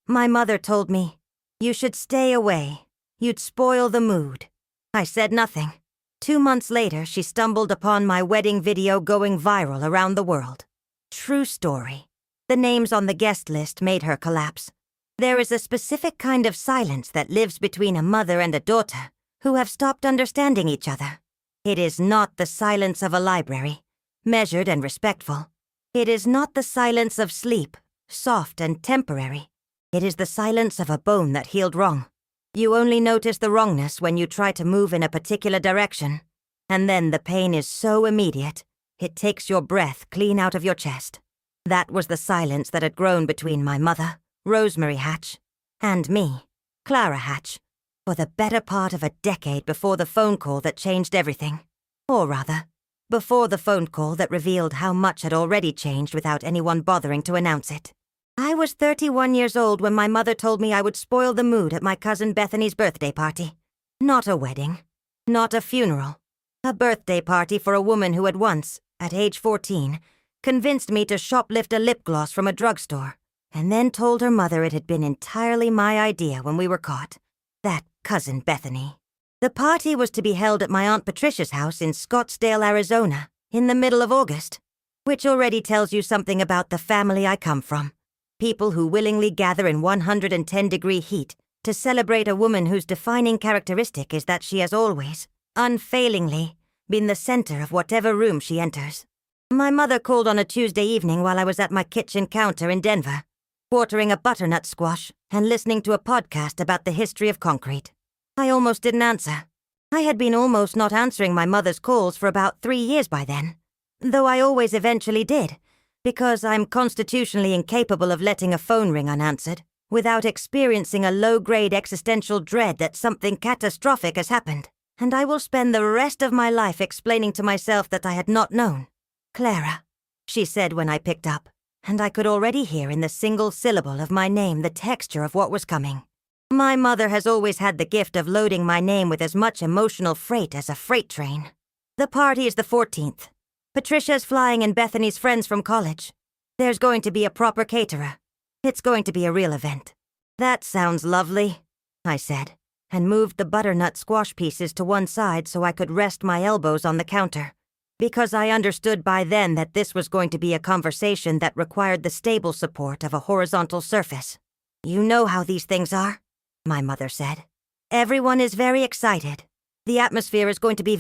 My mother told me, "You should stay away. You'd spoil the mood." I said nothing. 2 months later, she stumbled upon my wedding video going viral around the world. True story. The names on the guest list made her collapse. There is a specific kind of silence that lives between a mother and a daughter who have stopped understanding each other. It is not the silence of a library, measured and respectful. It is not the silence of sleep, soft and temporary. It is the silence of a bone that healed wrong. You only notice the wrongness when you try to move in a particular direction, and then the pain is so immediate, it takes your breath clean out of your chest. That was the silence that had grown between my mother, Rosemary Hatch, and me, Clara Hatch, for the better part of a decade before the phone call that changed everything. Or rather, before the phone call that revealed how much had already changed without anyone bothering to announce it. I was 31 years old when my mother told me I would spoil the mood at my cousin Bethany's birthday party. Not a wedding. Not a funeral. A birthday party for a woman who had once, at age 14, convinced me to shoplift a lip gloss from a drugstore, and then told her mother it had been entirely my idea when we were caught. That cousin Bethany. The party was to be held at my Aunt Patricia's house in Scottsdale, Arizona, in the middle of August, which already tells you something about the family I come from. People who willingly gather in 110-degree heat to celebrate a woman whose defining characteristic is that she has always, unfailingly, been the center of whatever room she enters. My mother called on a Tuesday evening while I was at my kitchen counter in Denver, watering a butternut squash and listening to a podcast about the history of concrete. I almost didn't answer. I had been almost not answering my mother's calls for about 3 years by then, though I always eventually did, because I'm constitutionally incapable of letting a phone ring unanswered without experiencing a low-grade existential dread that something catastrophic has happened, and I will spend the rest of my life explaining to myself that I had not known. "Clara," she said when I picked up, and I could already hear in the single syllable of my name the texture of what was coming. My mother has always had the gift of loading my name with as much emotional freight as a freight train. The party is the 14th. Patricia's flying in Bethany's friends from college. There's going to be a proper caterer. It's going to be a real event. "That sounds lovely," I said, and moved the butternut squash pieces to one side so I could rest my elbows on the counter, because I understood by then that this was going to be a conversation that required the stable support of a horizontal surface. "You know how these things are," my mother said. "Everyone is very excited. The atmosphere is going to be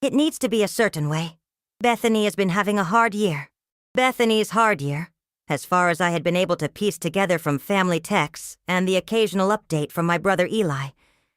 it needs to be a certain way. Bethany has been having a hard year. Bethany's hard year, as far as I had been able to piece together from family texts and the occasional update from my brother Eli,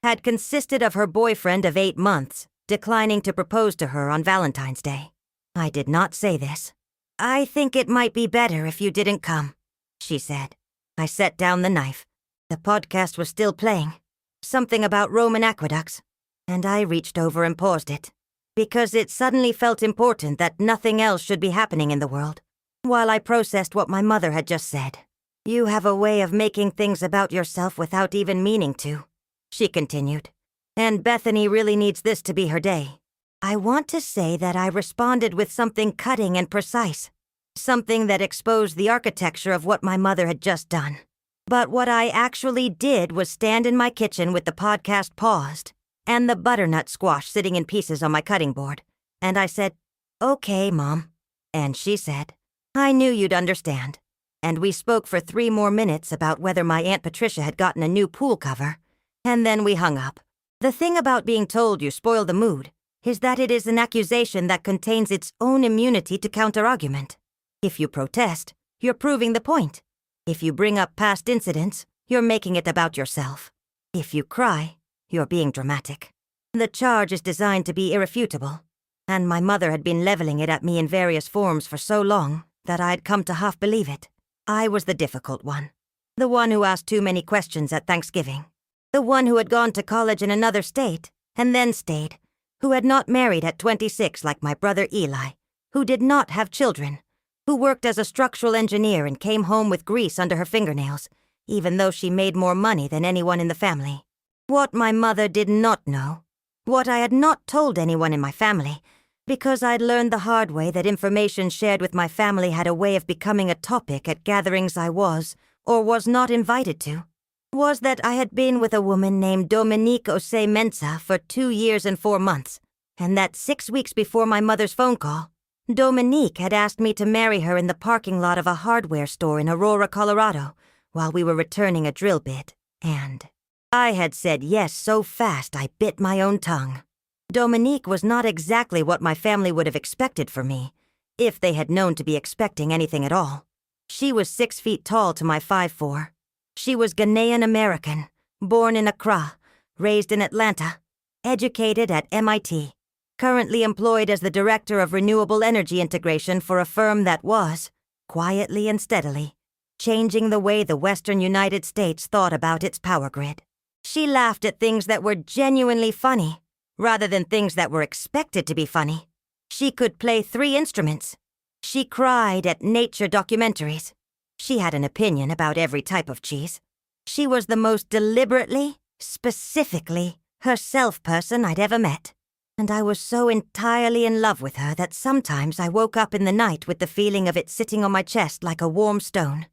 had consisted of her boyfriend of 8 months declining to propose to her on Valentine's Day. I did not say this. "I think it might be better if you didn't come," she said. I set down the knife. The podcast was still playing. Something about Roman aqueducts. And I reached over and paused it, because it suddenly felt important that nothing else should be happening in the world, while I processed what my mother had just said. "You have a way of making things about yourself without even meaning to," she continued. "And Bethany really needs this to be her day." I want to say that I responded with something cutting and precise, something that exposed the architecture of what my mother had just done. But what I actually did was stand in my kitchen with the podcast paused and the butternut squash sitting in pieces on my cutting board, and I said, "Okay, Mom." And she said, "I knew you'd understand." And we spoke for 3 more minutes about whether my Aunt Patricia had gotten a new pool cover, and then we hung up. The thing about being told you spoil the mood is that it is an accusation that contains its own immunity to counter-argument. If you protest, you're proving the point. If you bring up past incidents, you're making it about yourself. If you cry, you're being dramatic. The charge is designed to be irrefutable, and my mother had been leveling it at me in various forms for so long that I'd come to half believe it. I was the difficult one. The one who asked too many questions at Thanksgiving. The one who had gone to college in another state, and then stayed. Who had not married at 26 like my brother Eli. Who did not have children. Who worked as a structural engineer and came home with grease under her fingernails, even though she made more money than anyone in the family. What my mother did not know, what I had not told anyone in my family, because I'd learned the hard way that information shared with my family had a way of becoming a topic at gatherings I was, or was not invited to, was that I had been with a woman named Dominique Osei Mensah for 2 years and 4 months, and that 6 weeks before my mother's phone call, Dominique had asked me to marry her in the parking lot of a hardware store in Aurora, Colorado, while we were returning a drill bit, and I had said yes so fast I bit my own tongue. Dominique was not exactly what my family would have expected for me, if they had known to be expecting anything at all. She was 6 feet tall to my 5'4". She was Ghanaian American, born in Accra, raised in Atlanta, educated at MIT, currently employed as the Director of Renewable Energy Integration for a firm that was, quietly and steadily, changing the way the Western United States thought about its power grid. She laughed at things that were genuinely funny, rather than things that were expected to be funny. She could play 3 instruments. She cried at nature documentaries. She had an opinion about every type of cheese. She was the most deliberately, specifically, herself person I'd ever met. And I was so entirely in love with her that sometimes I woke up in the night with the feeling of it sitting on my chest like a warm stone.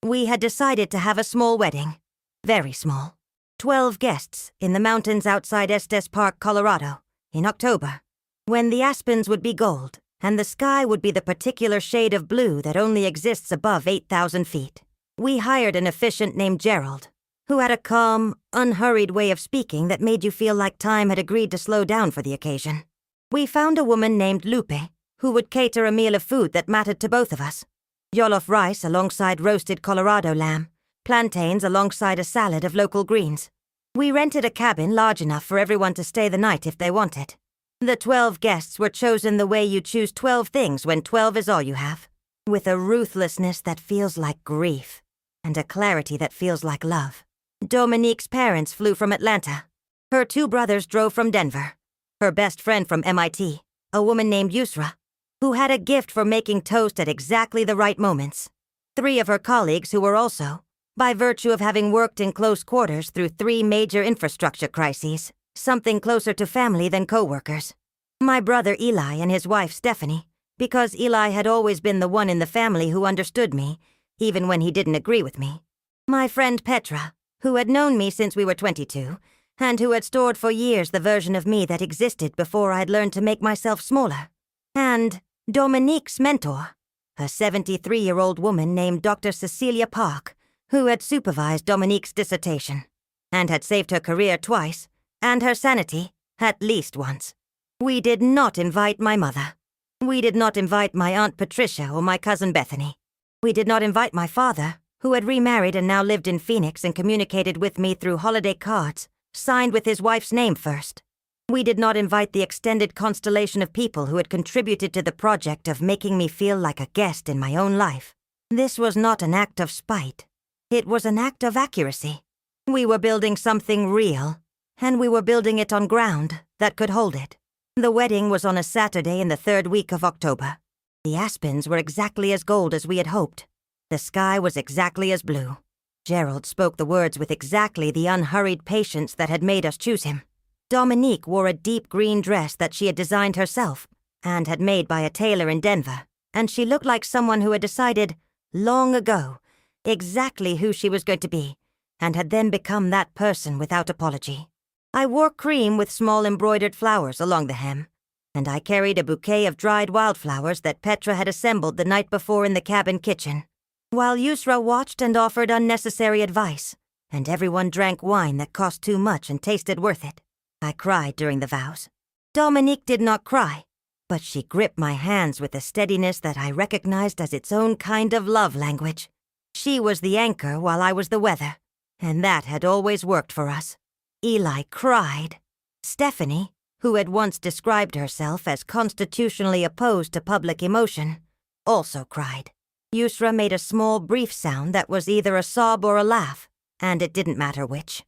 We had decided to have a small wedding. Very small. 12 guests in the mountains outside Estes Park, Colorado, in October, when the aspens would be gold and the sky would be the particular shade of blue that only exists above 8,000 feet. We hired an officiant named Gerald, who had a calm, unhurried way of speaking that made you feel like time had agreed to slow down for the occasion. We found a woman named Lupe, who would cater a meal of food that mattered to both of us. Jollof rice alongside roasted Colorado lamb, plantains alongside a salad of local greens. We rented a cabin large enough for everyone to stay the night if they wanted. The 12 guests were chosen the way you choose 12 things when 12 is all you have, with a ruthlessness that feels like grief, and a clarity that feels like love. Dominique's parents flew from Atlanta. Her 2 brothers drove from Denver. Her best friend from MIT, a woman named Yusra, who had a gift for making toast at exactly the right moments. 3 of her colleagues who were also, by virtue of having worked in close quarters through 3 major infrastructure crises, something closer to family than co-workers. My brother Eli and his wife Stephanie, because Eli had always been the one in the family who understood me, even when he didn't agree with me. My friend Petra, who had known me since we were 22, and who had stored for years the version of me that existed before I'd learned to make myself smaller. And Dominique's mentor, a 73-year-old woman named Dr. Cecilia Park, who had supervised Dominique's dissertation, and had saved her career twice, and her sanity, at least once. We did not invite my mother. We did not invite my Aunt Patricia or my cousin Bethany. We did not invite my father, who had remarried and now lived in Phoenix and communicated with me through holiday cards, signed with his wife's name first. We did not invite the extended constellation of people who had contributed to the project of making me feel like a guest in my own life. This was not an act of spite. It was an act of accuracy. We were building something real, and we were building it on ground that could hold it. The wedding was on a Saturday in the 3rd week of October. The aspens were exactly as gold as we had hoped. The sky was exactly as blue. Gerald spoke the words with exactly the unhurried patience that had made us choose him. Dominique wore a deep green dress that she had designed herself and had made by a tailor in Denver, and she looked like someone who had decided, long ago, exactly who she was going to be, and had then become that person without apology. I wore cream with small embroidered flowers along the hem, and I carried a bouquet of dried wildflowers that Petra had assembled the night before in the cabin kitchen, while Yusra watched and offered unnecessary advice, and everyone drank wine that cost too much and tasted worth it. I cried during the vows. Dominique did not cry, but she gripped my hands with a steadiness that I recognized as its own kind of love language. She was the anchor while I was the weather, and that had always worked for us. Eli cried. Stephanie, who had once described herself as constitutionally opposed to public emotion, also cried. Yusra made a small, brief sound that was either a sob or a laugh, and it didn't matter which.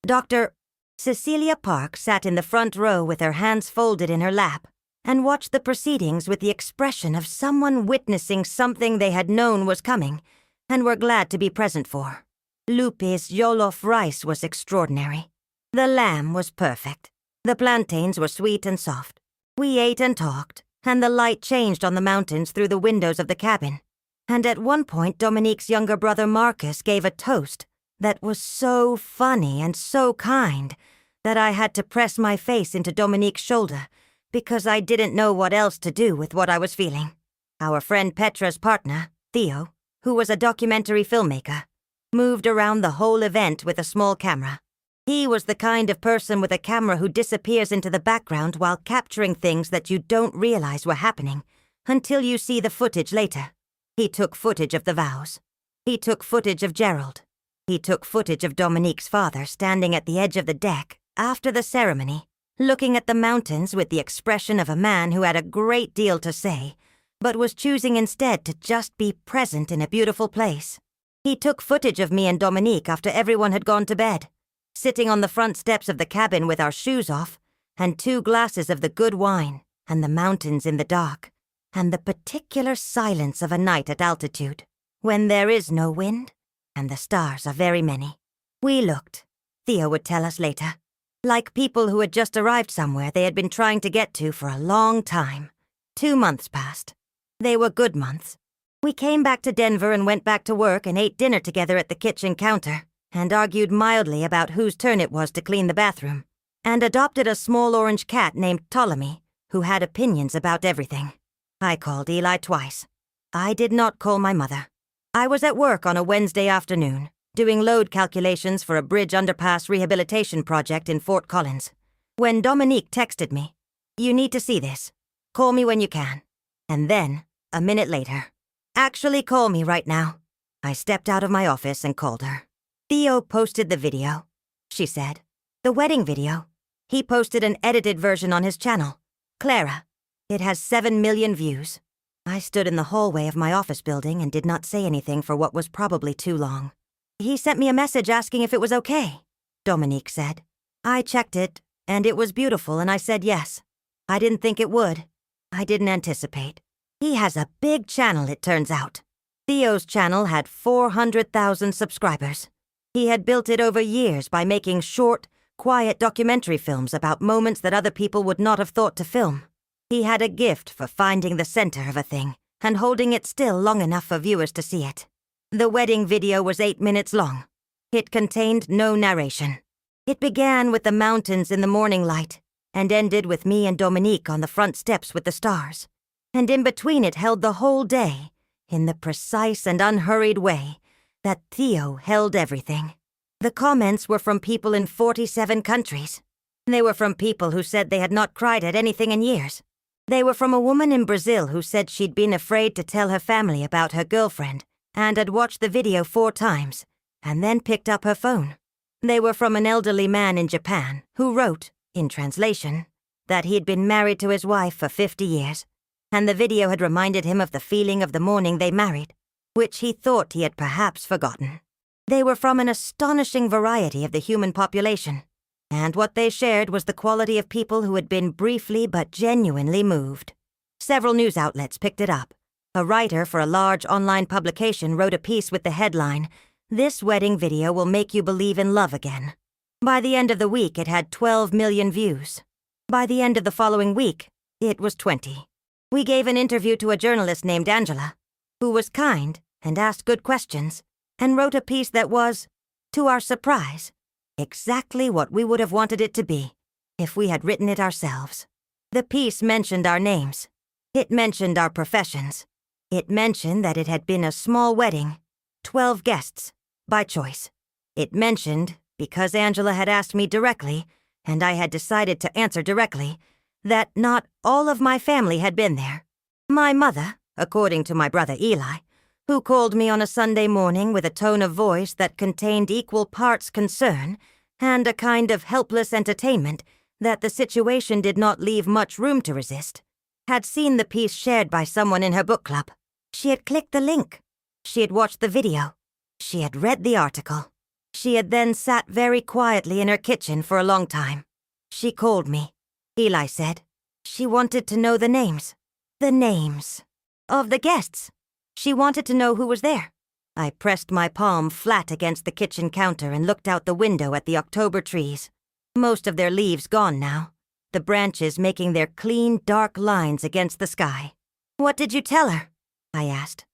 Dr. Cecilia Park sat in the front row with her hands folded in her lap and watched the proceedings with the expression of someone witnessing something they had known was coming and were glad to be present for. Lupe's jollof rice was extraordinary. The lamb was perfect. The plantains were sweet and soft. We ate and talked, and the light changed on the mountains through the windows of the cabin. And at one point, Dominique's younger brother Marcus gave a toast that was so funny and so kind that I had to press my face into Dominique's shoulder because I didn't know what else to do with what I was feeling. Our friend Petra's partner, Theo, who was a documentary filmmaker, moved around the whole event with a small camera. He was the kind of person with a camera who disappears into the background while capturing things that you don't realize were happening until you see the footage later. He took footage of the vows. He took footage of Gerald. He took footage of Dominique's father standing at the edge of the deck after the ceremony, looking at the mountains with the expression of a man who had a great deal to say, but was choosing instead to just be present in a beautiful place. He took footage of me and Dominique after everyone had gone to bed, sitting on the front steps of the cabin with our shoes off, and 2 glasses of the good wine, and the mountains in the dark, and the particular silence of a night at altitude, when there is no wind, and the stars are very many. We looked, Theo would tell us later, like people who had just arrived somewhere they had been trying to get to for a long time. 2 months passed. They were good months. We came back to Denver and went back to work and ate dinner together at the kitchen counter, and argued mildly about whose turn it was to clean the bathroom, and adopted a small orange cat named Ptolemy, who had opinions about everything. I called Eli twice. I did not call my mother. I was at work on a Wednesday afternoon, doing load calculations for a bridge underpass rehabilitation project in Fort Collins, when Dominique texted me, "You need to see this. Call me when you can." And then, a minute later, "Actually call me right now." I stepped out of my office and called her. "Theo posted the video," she said. "The wedding video. He posted an edited version on his channel, Clara. It has 7 million views." I stood in the hallway of my office building and did not say anything for what was probably too long. "He sent me a message asking if it was okay," Dominique said. "I checked it, and it was beautiful, and I said yes. I didn't think it would. I didn't anticipate. He has a big channel, it turns out." Theo's channel had 400,000 subscribers. He had built it over years by making short, quiet documentary films about moments that other people would not have thought to film. He had a gift for finding the center of a thing and holding it still long enough for viewers to see it. The wedding video was 8 minutes long. It contained no narration. It began with the mountains in the morning light and ended with me and Dominique on the front steps with the stars. And in between it held the whole day, in the precise and unhurried way that Theo held everything. The comments were from people in 47 countries. They were from people who said they had not cried at anything in years. They were from a woman in Brazil who said she'd been afraid to tell her family about her girlfriend and had watched the video 4 times and then picked up her phone. They were from an elderly man in Japan who wrote, in translation, that he'd been married to his wife for 50 years, and the video had reminded him of the feeling of the morning they married, which he thought he had perhaps forgotten. They were from an astonishing variety of the human population, and what they shared was the quality of people who had been briefly but genuinely moved. Several news outlets picked it up. A writer for a large online publication wrote a piece with the headline, "This wedding video will make you believe in love again." By the end of the week, it had 12 million views. By the end of the following week, it was 20. We gave an interview to a journalist named Angela, who was kind and asked good questions, and wrote a piece that was, to our surprise, exactly what we would have wanted it to be if we had written it ourselves. The piece mentioned our names. It mentioned our professions. It mentioned that it had been a small wedding, 12 guests, by choice. It mentioned, because Angela had asked me directly, and I had decided to answer directly, that not all of my family had been there. My mother, according to my brother Eli, who called me on a Sunday morning with a tone of voice that contained equal parts concern and a kind of helpless entertainment that the situation did not leave much room to resist, had seen the piece shared by someone in her book club. She had clicked the link. She had watched the video. She had read the article. She had then sat very quietly in her kitchen for a long time. She called me. Eli said. She wanted to know the names. The names. Of the guests. She wanted to know who was there. I pressed my palm flat against the kitchen counter and looked out the window at the October trees. Most of their leaves gone now, the branches making their clean, dark lines against the sky. "What did you tell her?" I asked.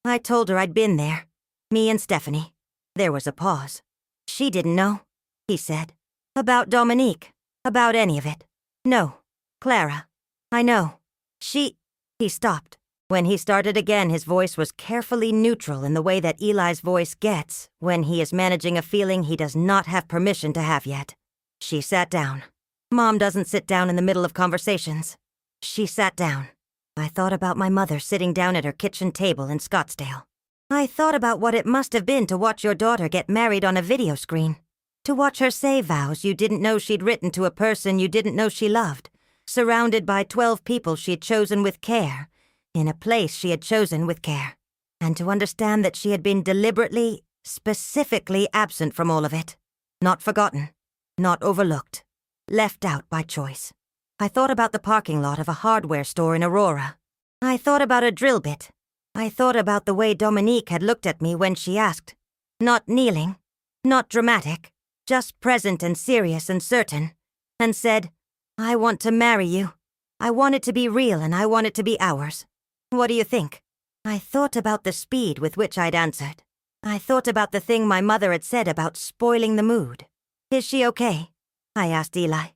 I told her I'd been there. Me and Stephanie. There was a pause. She didn't know, he said. About Dominique. About any of it. No. Clara. I know. He stopped. When he started again, his voice was carefully neutral in the way that Eli's voice gets when he is managing a feeling he does not have permission to have yet. She sat down. Mom doesn't sit down in the middle of conversations. She sat down. I thought about my mother sitting down at her kitchen table in Scottsdale. I thought about what it must have been to watch your daughter get married on a video screen. To watch her say vows you didn't know she'd written to a person you didn't know she loved, surrounded by 12 people she'd chosen with care, in a place she had chosen with care. And to understand that she had been deliberately, specifically absent from all of it. Not forgotten. Not overlooked. Left out by choice. I thought about the parking lot of a hardware store in Aurora. I thought about a drill bit. I thought about the way Dominique had looked at me when she asked. Not kneeling. Not dramatic. Just present and serious and certain. And said, I want to marry you. I want it to be real and I want it to be ours. What do you think? I thought about the speed with which I'd answered. I thought about the thing my mother had said about spoiling the mood. Is she okay? I asked Eli.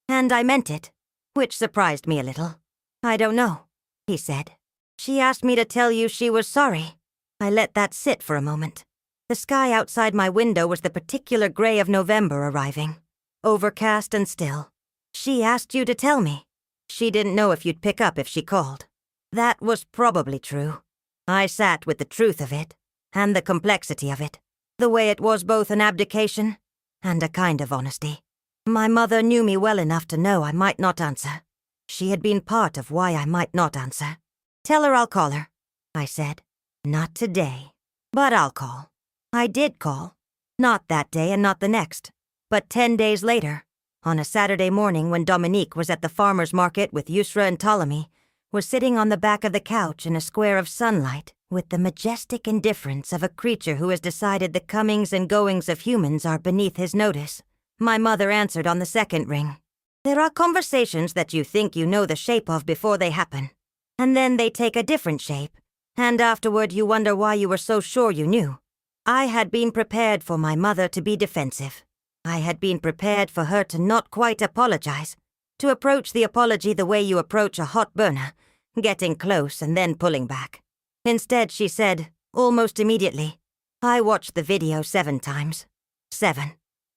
And I meant it, which surprised me a little. I don't know, he said. She asked me to tell you she was sorry. I let that sit for a moment. The sky outside my window was the particular gray of November arriving. Overcast and still. She asked you to tell me. She didn't know if you'd pick up if she called. That was probably true. I sat with the truth of it, and the complexity of it, the way it was both an abdication and a kind of honesty. My mother knew me well enough to know I might not answer. She had been part of why I might not answer. Tell her I'll call her, I said. Not today, but I'll call. I did call. Not that day and not the next, but 10 days later, on a Saturday morning when Dominique was at the farmer's market with Yusra and Ptolemy, was sitting on the back of the couch in a square of sunlight with the majestic indifference of a creature who has decided the comings and goings of humans are beneath his notice. My mother answered on the second ring. There are conversations that you think you know the shape of before they happen, and then they take a different shape, and afterward you wonder why you were so sure you knew. I had been prepared for my mother to be defensive. I had been prepared for her to not quite apologize, to approach the apology the way you approach a hot burner, getting close and then pulling back. Instead, she said, almost immediately, I watched the video 7 times. 7.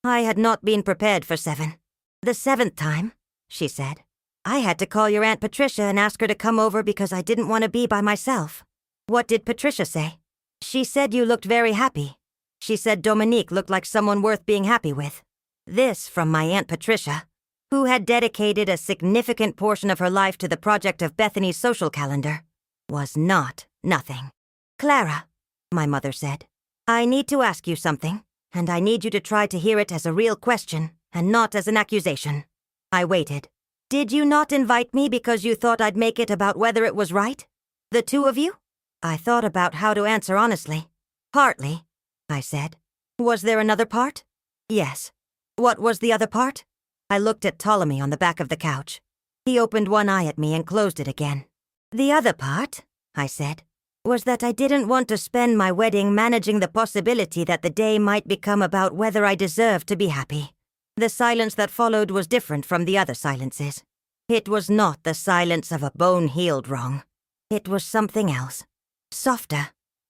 I had not been prepared for 7. The 7th time, she said, I had to call your Aunt Patricia and ask her to come over because I didn't want to be by myself. What did Patricia say? She said you looked very happy. She said Dominique looked like someone worth being happy with. This from my Aunt Patricia, who had dedicated a significant portion of her life to the project of Bethany's social calendar, was not nothing. Clara, my mother said, I need to ask you something, and I need you to try to hear it as a real question and not as an accusation. I waited. Did you not invite me because you thought I'd make it about whether it was right? The 2 of you? I thought about how to answer honestly. Partly, I said. Was there another part? Yes. What was the other part? I looked at Ptolemy on the back of the couch. He opened one eye at me and closed it again. The other part, I said, was that I didn't want to spend my wedding managing the possibility that the day might become about whether I deserved to be happy. The silence that followed was different from the other silences. It was not the silence of a bone-healed wrong. It was something else. Softer.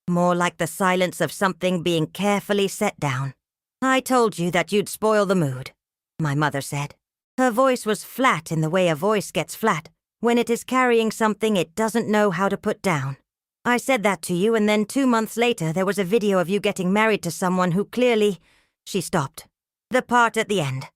More like the silence of something being carefully set down. I told you that you'd spoil the mood, my mother said. Her voice was flat in the way a voice gets flat when it is carrying something it doesn't know how to put down. I said that to you, and then 2 months later there was a video of you getting married to someone who clearly... She stopped. The part at the end.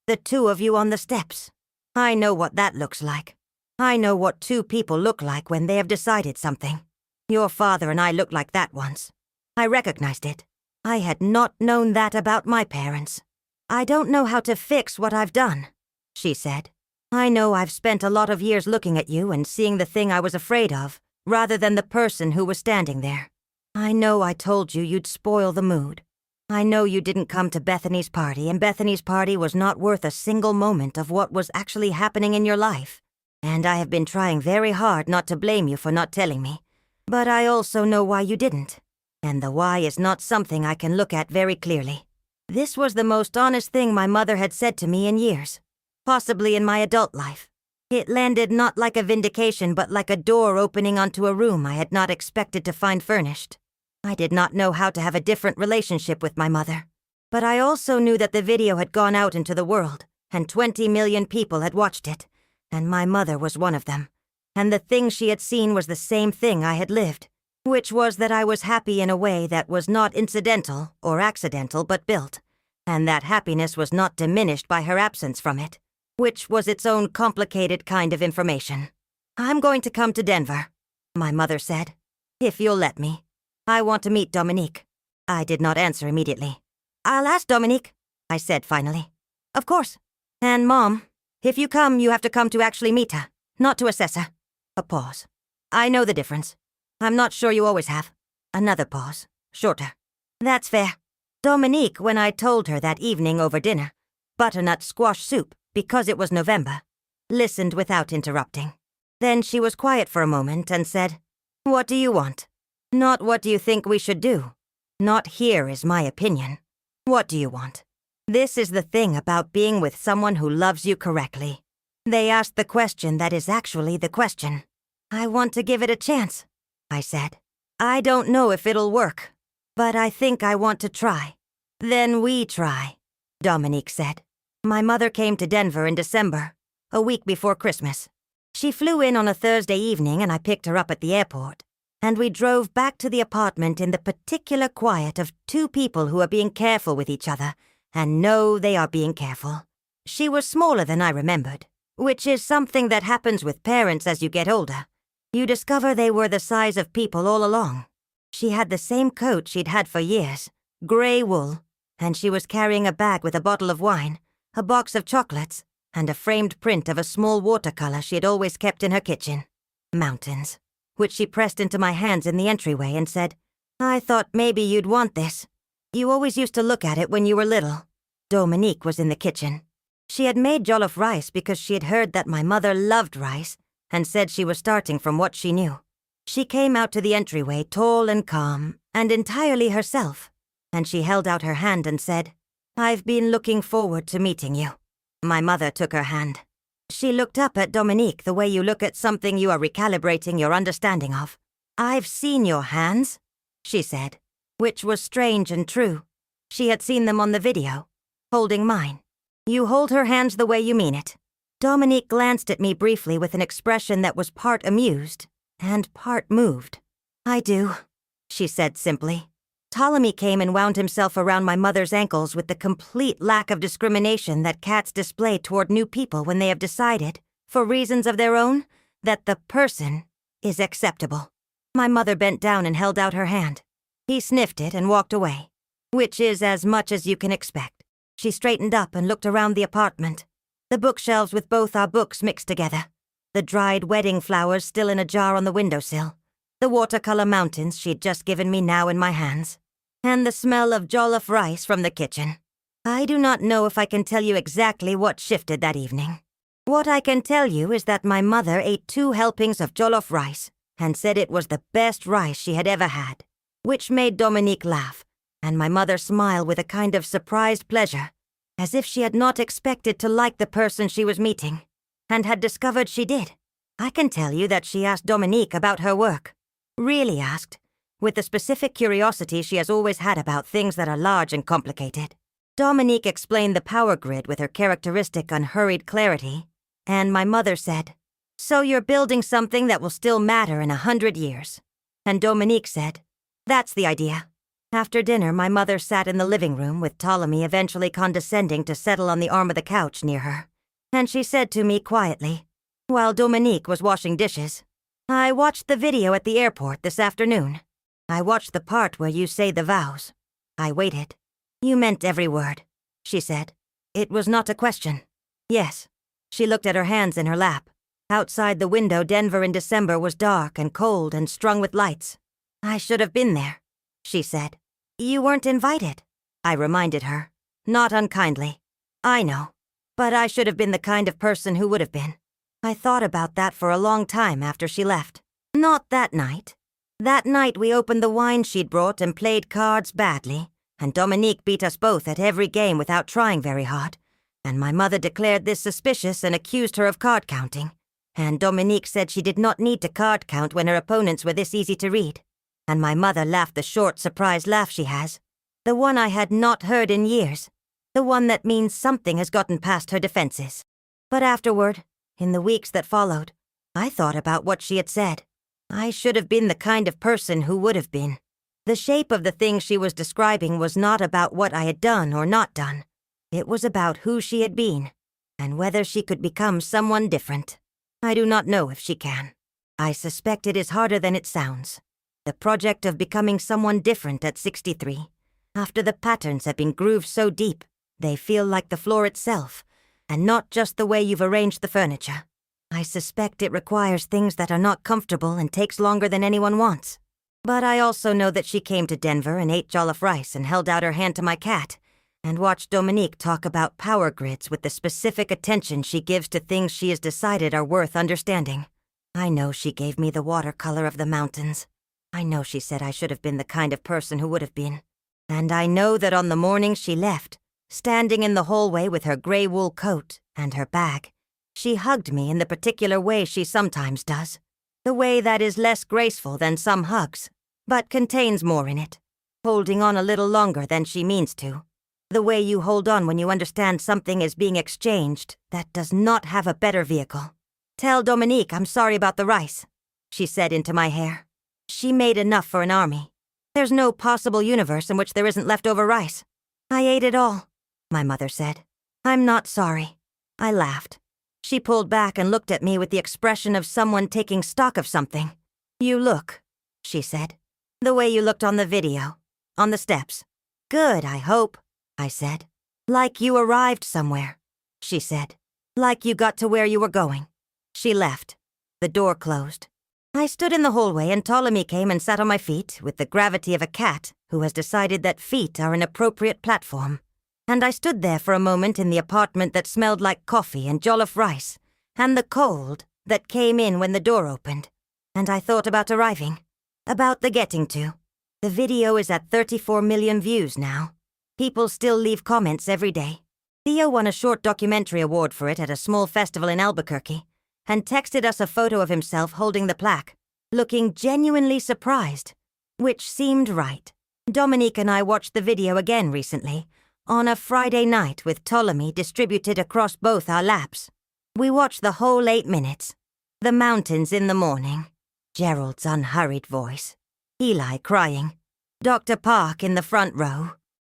The 2 of you on the steps. I know what that looks like. I know what 2 people look like when they have decided something. Your father and I looked like that once. I recognized it. I had not known that about my parents. I don't know how to fix what I've done, she said. I know I've spent a lot of years looking at you and seeing the thing I was afraid of, rather than the person who was standing there. I know I told you you'd spoil the mood. I know you didn't come to Bethany's party, and Bethany's party was not worth a single moment of what was actually happening in your life. And I have been trying very hard not to blame you for not telling me. But I also know why you didn't. and the why is not something I can look at very clearly. This was the most honest thing my mother had said to me in years, possibly in my adult life. It landed not like a vindication but like a door opening onto a room I had not expected to find furnished. I did not know how to have a different relationship with my mother, but I also knew that the video had gone out into the world, and 20 million people had watched it, and my mother was one of them. And the thing she had seen was the same thing I had lived, which was that I was happy in a way that was not incidental or accidental but built, and that happiness was not diminished by her absence from it, which was its own complicated kind of information. "I'm going to come to Denver," my mother said, "if you'll let me. I want to meet Dominique." I did not answer immediately. "I'll ask Dominique," I said finally. "Of course. And Mom, if you come, you have to come to actually meet her, not to assess her." A pause. "I know the difference. I'm not sure you always have." Another pause, shorter. "That's fair." Dominique, when I told her that evening over dinner, butternut squash soup, because it was November, listened without interrupting. Then she was quiet for a moment and said, "What do you want? Not what do you think we should do. Not here is my opinion. What do you want? This is the thing about being with someone who loves you correctly. They ask the question that is actually the question." "I want to give it a chance," I said. "I don't know if it'll work, but I think I want to try." "Then we try," Dominique said. My mother came to Denver in December, a week before Christmas. She flew in on a Thursday evening and I picked her up at the airport, and we drove back to the apartment in the particular quiet of two people who are being careful with each other and know they are being careful. She was smaller than I remembered, which is something that happens with parents as you get older. You discover they were the size of people all along. She had the same coat she'd had for years, gray wool, and she was carrying a bag with a bottle of wine, a box of chocolates, and a framed print of a small watercolor she had always kept in her kitchen. Mountains, which she pressed into my hands in the entryway and said, "I thought maybe you'd want this. You always used to look at it when you were little." Dominique was in the kitchen. She had made jollof rice because she had heard that my mother loved rice and said she was starting from what she knew. She came out to the entryway tall and calm and entirely herself, and she held out her hand and said, "I've been looking forward to meeting you." My mother took her hand. She looked up at Dominique the way you look at something you are recalibrating your understanding of. "I've seen your hands," she said, which was strange and true. She had seen them on the video, holding mine. "You hold her hands the way you mean it." Dominique glanced at me briefly with an expression that was part amused and part moved. "I do," she said simply. Ptolemy came and wound himself around my mother's ankles with the complete lack of discrimination that cats display toward new people when they have decided, for reasons of their own, that the person is acceptable. My mother bent down and held out her hand. He sniffed it and walked away, which is as much as you can expect. She straightened up and looked around the apartment, the bookshelves with both our books mixed together, the dried wedding flowers still in a jar on the windowsill, the watercolor mountains she'd just given me now in my hands, and the smell of jollof rice from the kitchen. I do not know if I can tell you exactly what shifted that evening. What I can tell you is that my mother ate 2 helpings of jollof rice and said it was the best rice she had ever had, which made Dominique laugh, and my mother smile with a kind of surprised pleasure, as if she had not expected to like the person she was meeting, and had discovered she did. I can tell you that she asked Dominique about her work. Really asked, with the specific curiosity she has always had about things that are large and complicated. Dominique explained the power grid with her characteristic unhurried clarity, and my mother said, "So you're building something that will still matter in 100 years." And Dominique said, "That's the idea." After dinner, my mother sat in the living room with Ptolemy eventually condescending to settle on the arm of the couch near her, and she said to me quietly, while Dominique was washing dishes, "I watched the video at the airport this afternoon. I watched the part where you say the vows. I waited. You meant every word," she said. "It was not a question." "Yes." She looked at her hands in her lap. Outside the window, Denver in December was dark and cold and strung with lights. "I should have been there," she said. "You weren't invited," I reminded her, not unkindly. "I know, but I should have been the kind of person who would have been." I thought about that for a long time after she left. Not that night. That night we opened the wine she'd brought and played cards badly, and Dominique beat us both at every game without trying very hard, and my mother declared this suspicious and accused her of card counting, and Dominique said she did not need to card count when her opponents were this easy to read, and my mother laughed the short, surprised laugh she has, the one I had not heard in years, the one that means something has gotten past her defenses. But afterward, in the weeks that followed, I thought about what she had said. I should have been the kind of person who would have been. The shape of the thing she was describing was not about what I had done or not done. It was about who she had been, and whether she could become someone different. I do not know if she can. I suspect it is harder than it sounds. The project of becoming someone different at 63, after the patterns have been grooved so deep, they feel like the floor itself, and not just the way you've arranged the furniture. I suspect it requires things that are not comfortable and takes longer than anyone wants. But I also know that she came to Denver and ate jollof rice and held out her hand to my cat, and watched Dominique talk about power grids with the specific attention she gives to things she has decided are worth understanding. I know she gave me the watercolor of the mountains. I know she said I should have been the kind of person who would have been. And I know that on the morning she left, standing in the hallway with her gray wool coat and her bag, she hugged me in the particular way she sometimes does. The way that is less graceful than some hugs, but contains more in it, holding on a little longer than she means to. The way you hold on when you understand something is being exchanged that does not have a better vehicle. "Tell Dominique I'm sorry about the rice," she said into my hair. "She made enough for an army. There's no possible universe in which there isn't leftover rice." "I ate it all," my mother said. "I'm not sorry." I laughed. She pulled back and looked at me with the expression of someone taking stock of something. "You look," she said, "the way you looked on the video, on the steps." "Good, I hope," I said. "Like you arrived somewhere," she said. "Like you got to where you were going." She left. The door closed. I stood in the hallway and Ptolemy came and sat on my feet with the gravity of a cat who has decided that feet are an appropriate platform. And I stood there for a moment in the apartment that smelled like coffee and jollof rice, and the cold that came in when the door opened. And I thought about arriving, about the getting to. The video is at 34 million views now. People still leave comments every day. Theo won a short documentary award for it at a small festival in Albuquerque, and texted us a photo of himself holding the plaque, looking genuinely surprised, which seemed right. Dominique and I watched the video again recently, on a Friday night with Ptolemy distributed across both our laps. We watched the whole 8 minutes. The mountains in the morning. Gerald's unhurried voice. Eli crying. Dr. Park in the front row.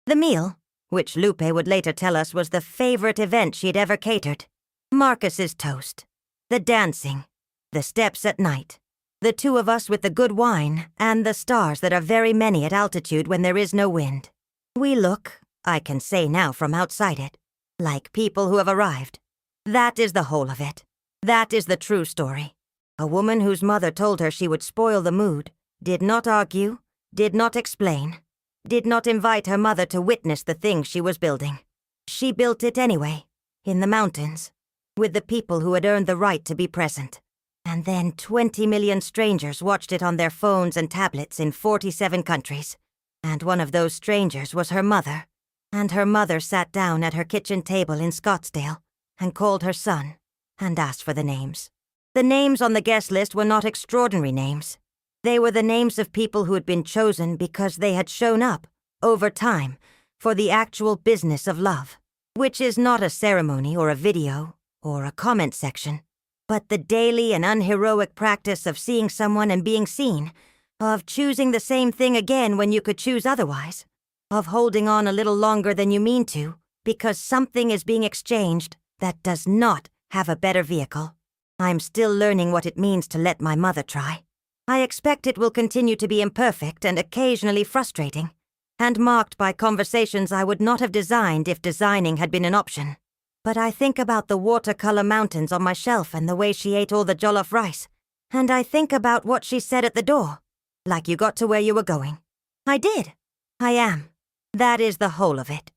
The meal, which Lupe would later tell us was the favorite event she'd ever catered. Marcus's toast. The dancing. The steps at night. The two of us with the good wine and the stars that are very many at altitude when there is no wind. We look, I can say now from outside it, like people who have arrived. That is the whole of it. That is the true story. A woman whose mother told her she would spoil the mood, did not argue, did not explain, did not invite her mother to witness the thing she was building. She built it anyway, in the mountains, with the people who had earned the right to be present. And then 20 million strangers watched it on their phones and tablets in 47 countries. And one of those strangers was her mother. And her mother sat down at her kitchen table in Scottsdale and called her son and asked for the names. The names on the guest list were not extraordinary names. They were the names of people who had been chosen because they had shown up, over time, for the actual business of love, which is not a ceremony or a video or a comment section, but the daily and unheroic practice of seeing someone and being seen, of choosing the same thing again when you could choose otherwise, of holding on a little longer than you mean to, because something is being exchanged that does not have a better vehicle. I'm still learning what it means to let my mother try. I expect it will continue to be imperfect and occasionally frustrating, and marked by conversations I would not have designed if designing had been an option. But I think about the watercolor mountains on my shelf and the way she ate all the jollof rice, and I think about what she said at the door, like you got to where you were going. I did. I am. That is the whole of it.